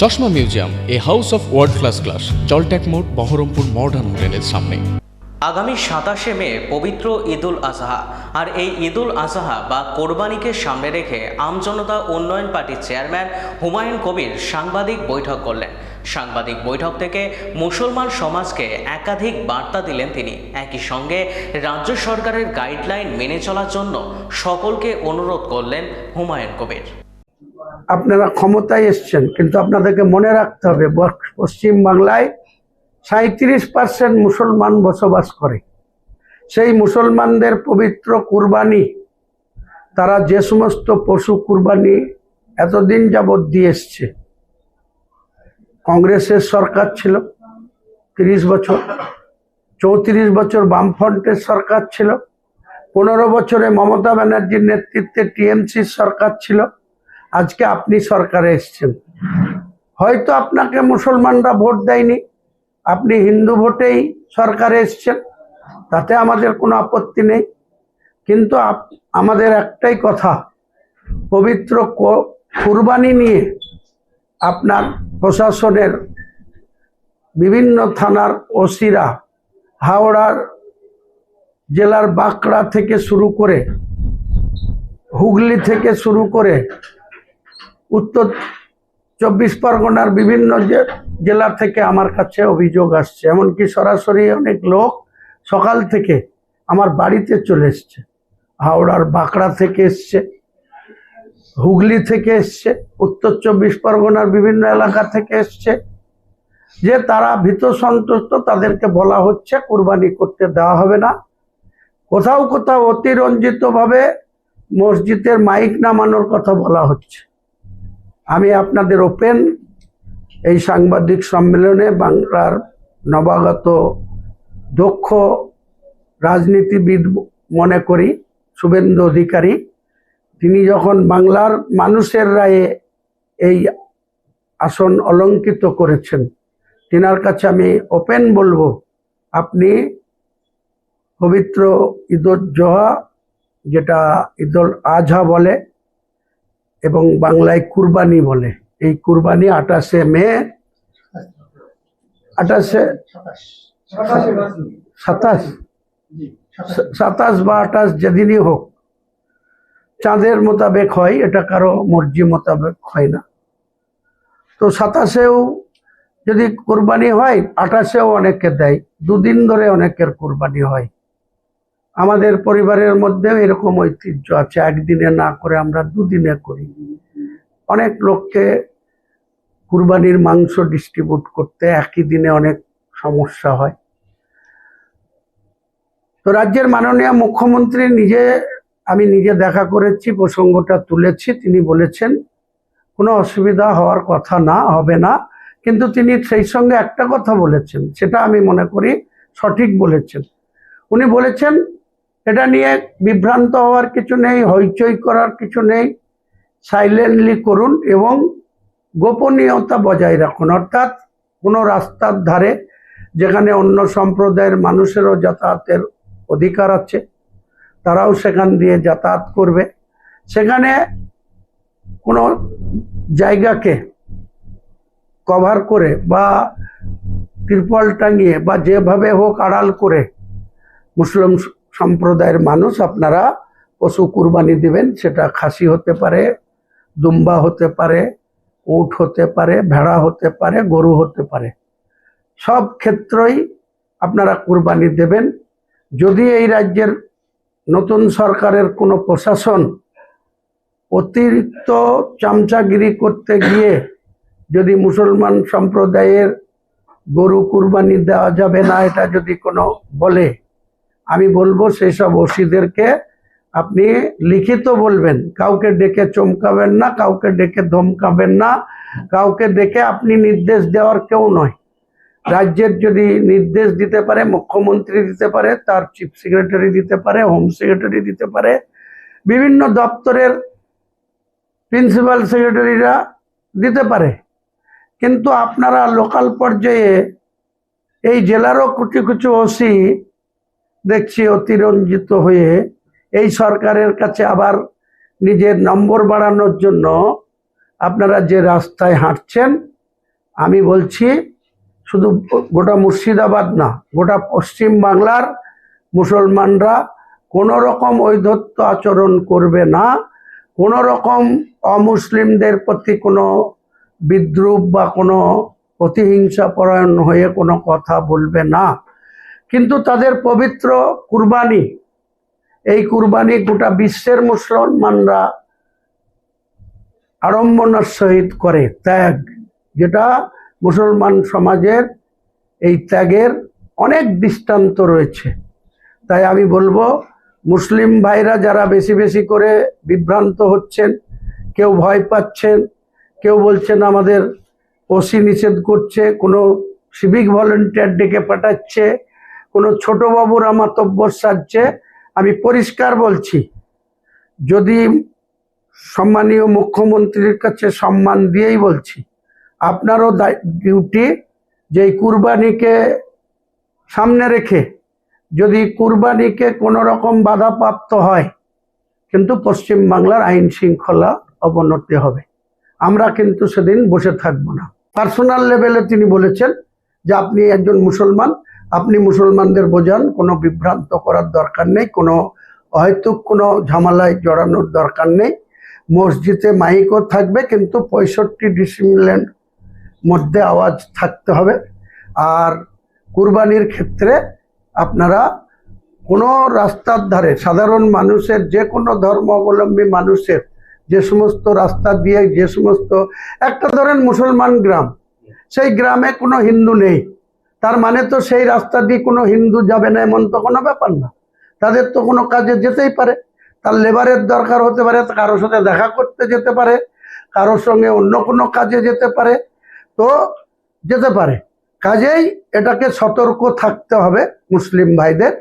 চশমা museum, a house of world class, জলট্যাক মোড়, বহরমপুর মডার্ন হোটেলের সামনে। আগামী 27শে মে পবিত্র ঈদুল আজহা। আর এই ঈদুল আজহা বা কোরবানিকে সামনে রেখে আমজনতা উন্নয়ন পার্টির চেয়ারম্যান হুমায়ুন কবির সাংবাদিক বৈঠক করলেন। সাংবাদিক বৈঠক থেকে মুসলমান সমাজকে একাধিক বার্তা দিলেন তিনি। একই সঙ্গে রাজ্য সরকারের গাইডলাইন মেনে চলার জন্য সকলকে অনুরোধ করলেন হুমায়ুন কবির। আপনারা ক্ষমতায় এসছেন, কিন্তু আপনাদেরকে মনে রাখতে হবে পশ্চিম বাংলায় 37% মুসলমান বসবাস করে। সেই মুসলমানদের পবিত্র কুরবানি, তারা যে সমস্ত পশু কুরবানি এতদিন যাবৎ দিয়ে এসছে, কংগ্রেসের সরকার ছিল 30 বছর, 34 বছর বামফ্রন্টের সরকার ছিল, 15 বছরে মমতা ব্যানার্জির নেতৃত্বে টিএমসির সরকার ছিল, আজকে আপনি সরকারে এসছেন। হয়তো আপনাকে মুসলমানরা ভোট দেয়নি, আপনি হিন্দু ভোটেই সরকারে এসছেন, তাতে আমাদের কোনো আপত্তি নেই। কিন্তু আমাদের একটাই কথা, পবিত্র কুরবানি নিয়ে আপনার প্রশাসনের বিভিন্ন থানার ওসিরা, হাওড়ার জেলার বাঁকড়া থেকে শুরু করে, হুগলি থেকে শুরু করে উত্তর 24 পরগনার বিভিন্ন জেলা থেকে আমার কাছে অভিযোগ আসছে। এমনকি সরাসরি অনেক লোক সকাল থেকে আমার বাড়িতে চলে এসছে, হাওড়ার বাঁকড়া থেকে এসছে, হুগলি থেকে এসছে, উত্তর 24 পরগনার বিভিন্ন এলাকা থেকে এসছে, যে তারা ভীত সন্তুষ্ট। তাদেরকে বলা হচ্ছে কুরবানি করতে দেওয়া হবে না। কোথাও কোথাও অতিরঞ্জিতভাবে মসজিদের মাইক নামানোর কথা বলা হচ্ছে। আমি আপনাদের ওপেন এই সাংবাদিক সম্মেলনে বাংলার নবাগত দক্ষ রাজনীতিবিদ মনে করি শুভেন্দু অধিকারী। তিনি যখন বাংলার মানুষের রায়ে এই আসন অলঙ্কিত করেছেন, তিনার কাছে আমি ওপেন বলবো, আপনি পবিত্র ঈদুল জোহা, যেটা ঈদুল আজহা বলে এবং বাংলায় কুরবানি বলে, এই কুরবানি 28শে মে, 27 বা 28 যেদিনই হোক, চাঁদের মোতাবেক হয়, এটা কারো মর্জি মোতাবেক হয় না। তো 27এও যদি কুরবানি হয়, 28এও অনেকে দেয়, দুদিন ধরে অনেকের কুরবানি হয়। আমাদের পরিবারের মধ্যেও এরকম ঐতিহ্য আছে, একদিনে না করে আমরা দুদিনে করি। অনেক লোককে কুরবানির মাংস ডিস্ট্রিবিউট করতে একই দিনে অনেক সমস্যা হয়। তো রাজ্যের মাননীয় মুখ্যমন্ত্রী আমি নিজে দেখা করেছি, প্রসঙ্গটা তুলেছি, তিনি বলেছেন কোনো অসুবিধা হওয়ার কথা না, হবে না। কিন্তু তিনি সেই সঙ্গে একটা কথা বলেছেন, সেটা আমি মনে করি সঠিক বলেছেন। উনি বলেছেন এটা নিয়ে বিভ্রান্ত হওয়ার কিছু নেই, হইচই করার কিছু নেই, সাইলেন্টলি করুন এবং গোপনীয়তা বজায় রাখুন। অর্থাৎ কোনো রাস্তার ধারে যেখানে অন্য সম্প্রদায়ের মানুষেরও যাতায়াতের অধিকার আছে, তারাও সেখান দিয়ে যাতায়াত করবে, সেখানে কোনো জায়গাকে কভার করে বা ত্রিপল টাঙিয়ে বা যেভাবে হোক আড়াল করে মুসলিম সম্প্রদায়ের মানুষ আপনারা পশু কুরবানি দিবেন। সেটা খাসি হতে পারে, দুম্বা হতে পারে, উট হতে পারে, ভেড়া হতে পারে, গরু হতে পারে, সব ক্ষেত্রেই আপনারা কুরবানি দেবেন। যদি এই রাজ্যের নতুন সরকারের কোনো প্রশাসন অতিরিক্ত চামচাগিরি করতে গিয়ে যদি মুসলমান সম্প্রদায়ের গরু কুরবানি দেওয়া যাবে না এটা যদি কোনো বলে, আমি বলবো সেই সব ওসিদেরকে আপনি লিখিত বলবেন, কাউকে ডেকে চমকাবেন না, কাউকে ডেকে ধমকাবেন না, কাউকে ডেকে আপনি নির্দেশ দেওয়ার কেউ নয়। রাজ্যের যদি নির্দেশ দিতে পারে, মুখ্যমন্ত্রী দিতে পারে, তার চিফ সেক্রেটারি দিতে পারে, হোম সেক্রেটারি দিতে পারে, বিভিন্ন দপ্তরের প্রিন্সিপাল সেক্রেটারিরা দিতে পারে। কিন্তু আপনারা লোকাল পর্যায়ে এই জেলারও কিছু কিছু ওসি দেখছি অতিরঞ্জিত হয়ে এই সরকারের কাছে আবার নিজের নম্বর বাড়ানোর জন্য আপনারা যে রাস্তায় হাঁটছেন আমি বলছি শুধু গোটা মুর্শিদাবাদ না, গোটা পশ্চিম বাংলার মুসলমানরা কোনো রকম ঔদ্ধত্য আচরণ করবে না, কোনো রকম অমুসলিমদের প্রতি কোনো বিদ্রুপ বা কোনো প্রতিহিংসা পরায়ণ হয়ে কোনো কথা বলবে না। কিন্তু তাদের পবিত্র কুরবানি, এই কুরবানি গোটা বিশ্বের মুসলমানরা আড়ম্বনার সহিত করে ত্যাগ, যেটা মুসলমান সমাজের এই ত্যাগের অনেক দৃষ্টান্ত রয়েছে। তাই আমি বলবো মুসলিম ভাইরা যারা বেশি বেশি করে বিভ্রান্ত হচ্ছেন, কেউ ভয় পাচ্ছেন, কেউ বলছেন আমাদের ওসি নিষেধ করছে, কোনো সিভিক ভলেন্টিয়ার ডেকে পাঠাচ্ছে, কোনো ছোট বাবুরা মাতব্বর সাজছে, আমি পরিষ্কার বলছি, যদি সম্মানীয় মুখ্যমন্ত্রীর কাছে সম্মান দিয়েই বলছি, আপনারও ডিউটি যে কুরবানিকে সামনে রেখে যদি কুরবানিকে কোনো রকম বাধাপ্রাপ্ত হয়, কিন্তু পশ্চিম বাংলার আইন শৃঙ্খলা অবনতি হবে। আমরা কিন্তু সেদিন বসে থাকবো না। পার্সোনাল লেভেলে তিনি বলেছেন যে আপনি একজন মুসলমান, আপনি মুসলমানদের বোঝান, কোনো বিভ্রান্ত করার দরকার নেই, কোনো হয়তো কোনো ঝামেলায় জড়ানোর দরকার নেই। মসজিদে মাইকও থাকবে, কিন্তু 65 ডিসিমিলের মধ্যে আওয়াজ থাকতে হবে। আর কুরবানির ক্ষেত্রে আপনারা কোনো রাস্তার ধারে সাধারণ মানুষের, যে কোনো ধর্মাবলম্বী মানুষের যে সমস্ত রাস্তা দিয়ে, যে সমস্ত, একটা ধরেন মুসলমান গ্রাম, সেই গ্রামে কোনো হিন্দু নেই, তার মানে তো সেই রাস্তা দিয়ে কোনো হিন্দু যাবে না এমন তো কোনো ব্যাপার না। তাদের তো কোনো কাজে যেতেই পারে, তার লেবারের দরকার হতে পারে, কারোর সাথে দেখা করতে যেতে পারে, কারোর সঙ্গে অন্য কোনো কাজে যেতে পারে, তো যেতে পারে। কাজেই এটাকে সতর্ক থাকতে হবে মুসলিম ভাইদের,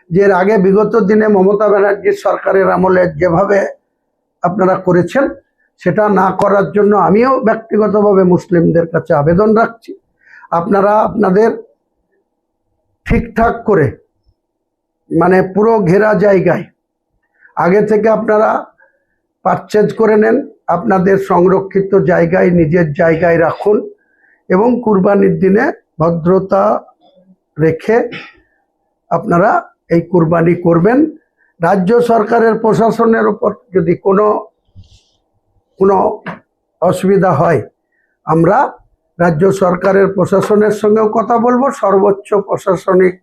যে এর আগে বিগত দিনে মমতা ব্যানার্জির সরকারের আমলে যেভাবে আপনারা করেছেন, সেটা না করার জন্য আমিও ব্যক্তিগতভাবে মুসলিমদের কাছে আবেদন রাখছি। আপনারা আপনাদের ঠিকঠাক করে, মানে পুরো ঘেরা জায়গায় আগে থেকে আপনারা পারচেজ করে নেন, আপনাদের সংরক্ষিত জায়গায়, নিজের জায়গায় রাখুন, এবং কুরবানির দিনে ভদ্রতা রেখে আপনারা এই কুরবানি করবেন। রাজ্য সরকারের প্রশাসনের উপর যদি কোনো অসুবিধা হয়, আমরা রাজ্য সরকারের প্রশাসনের সঙ্গেও কথা বলবো, সর্বোচ্চ প্রশাসনিক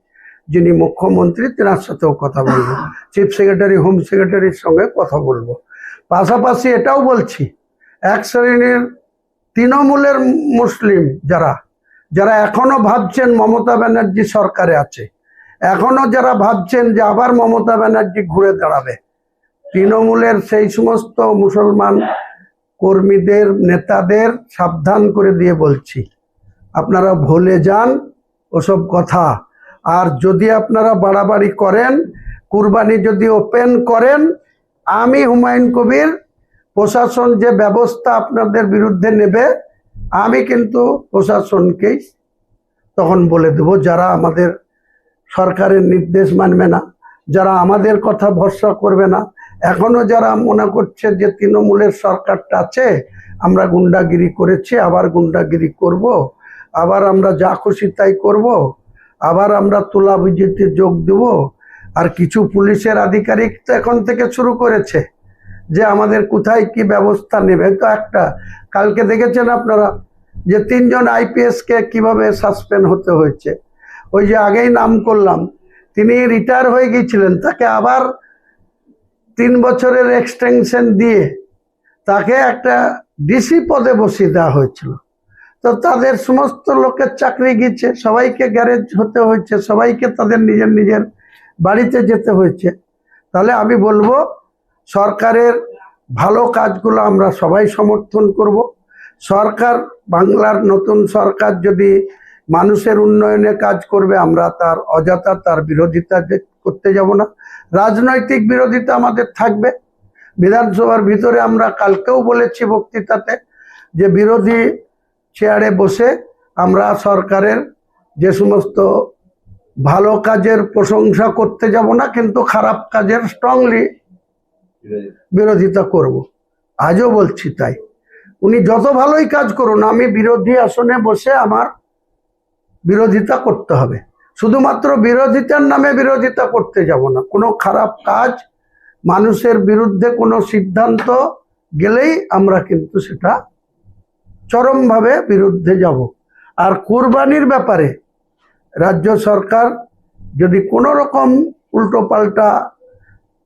যিনি মুখ্যমন্ত্রী তেনার সাথেও কথা বলবো, চিফ সেক্রেটারি, হোম সেক্রেটারির সঙ্গে কথা বলবো। পাশাপাশি এটাও বলছি, এক শ্রেণীর তৃণমূলের মুসলিম যারা এখনো ভাবছেন মমতা ব্যানার্জি সরকারে আছে, এখনো যারা ভাবছেন যে আবার মমতা ব্যানার্জি ঘুরে দাঁড়াবে, তৃণমূলের সেই সমস্ত মুসলমান কর্মীদের, নেতাদের সাবধান করে দিয়ে বলছি, আপনারা ভুলে যান ওসব কথা। আর যদি আপনারা বাড়াবাড়ি করেন, কুরবানি যদি ওপেন করেন, আমি হুমায়ুন কবির, প্রশাসন যে ব্যবস্থা আপনাদের বিরুদ্ধে নেবে, আমি কিন্তু প্রশাসনকেই তখন বলে দেব, যারা আমাদের সরকারের নির্দেশ মানবে না, যারা আমাদের কথা ভরসা করবে না, এখনো যারা মনে করছে যে তৃণমূলের সরকারটা আছে, আমরা গুন্ডাগিরি করেছি, আবার গুন্ডাগিরি করব, আবার আমরা যা খুশি তাই করব, আবার আমরা তোলাবাজিতে যোগ দেব। আর কিছু পুলিশের আধিকারিক তো এখন থেকে শুরু করেছে যে আমাদের কোথায় কি ব্যবস্থা নেবে। তো একটা কালকে দেখেছেন আপনারা যে 3 জন আইপিএসকে কিভাবে সাসপেন্ড হতে হয়েছে। ওই যে আগেই নাম করলাম, তিনি রিটায়ার হয়ে গিয়েছিলেন, তাকে আবার 3 বছরের এক্সটেনশন দিয়ে তাকে একটা ডিসি পদে বসিয়ে দেওয়া হয়েছিল। তো তাদের সমস্ত লোকের চাকরি গিয়েছে, সবাইকে গ্যারেজ হতে হয়েছে, সবাইকে তাদের নিজের নিজের বাড়িতে যেতে হয়েছে। তাহলে আমি বলবো, সরকারের ভালো কাজগুলো আমরা সবাই সমর্থন করব। সরকার, বাংলার নতুন সরকার যদি মানুষের উন্নয়নে কাজ করবে, আমরা তার অযথা তার বিরোধিতা করতে যাব না। রাজনৈতিক বিরোধিতা আমাদের থাকবে। বিধানসভার ভিতরে আমরা কালকেও বলেছি বক্তৃতাতে, যে বিরোধী চেয়ারে বসে আমরা সরকারের যে সমস্ত ভালো কাজের প্রশংসা করতে যাব না, কিন্তু খারাপ কাজের স্ট্রংলি বিরোধিতা করব। আজও বলছি তাই। উনি যত ভালোই কাজ করুন, আমি বিরোধী আসনে বসে আমার বিরোধিতা করতে হবে। শুধুমাত্র বিরোধিতার নামে বিরোধিতা করতে যাব না। কোনো খারাপ কাজ, মানুষের বিরুদ্ধে কোনো সিদ্ধান্ত গেলেই আমরা কিন্তু সেটা চরমভাবে বিরুদ্ধে যাব। আর কুরবানির ব্যাপারে রাজ্য সরকার যদি কোনো রকম উল্টোপাল্টা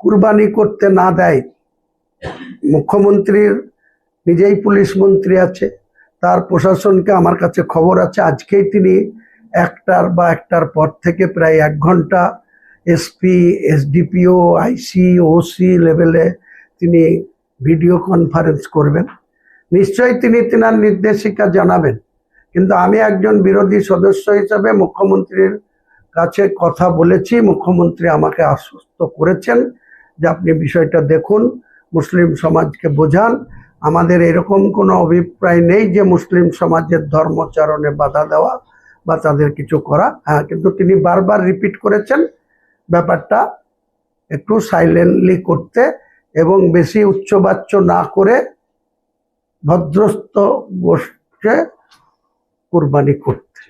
কুরবানি করতে না দেয়, মুখ্যমন্ত্রীর নিজেই পুলিশ মন্ত্রী আছে, তার প্রশাসনকে আমার কাছে খবর আছে, আজকেই তিনি একটার পর থেকে প্রায় 1 ঘন্টা এসপি, এসডিপিও, আইসি, ওসি লেভেলে তিনি ভিডিও কনফারেন্স করবেন। নিশ্চয়ই তিনি তেনার নির্দেশিকা জানাবেন। কিন্তু আমি একজন বিরোধী সদস্য হিসাবে মুখ্যমন্ত্রীর কাছে কথা বলেছি। মুখ্যমন্ত্রী আমাকে আশ্বস্ত করেছেন যে আপনি বিষয়টা দেখুন, মুসলিম সমাজকে বোঝান। আমাদের এরকম কোনো অভিপ্রায় নেই যে মুসলিম সমাজের ধর্মচারণে বাধা দেওয়া বা তাদের কিছু করা। হ্যাঁ, কিন্তু তিনি বারবার রিপিট করেছেন ব্যাপারটা একটু সাইলেন্টলি করতে এবং বেশি উচ্চবাচ্য না করে ভদ্রস্থ গোষ্ঠে কুরবানি করতে।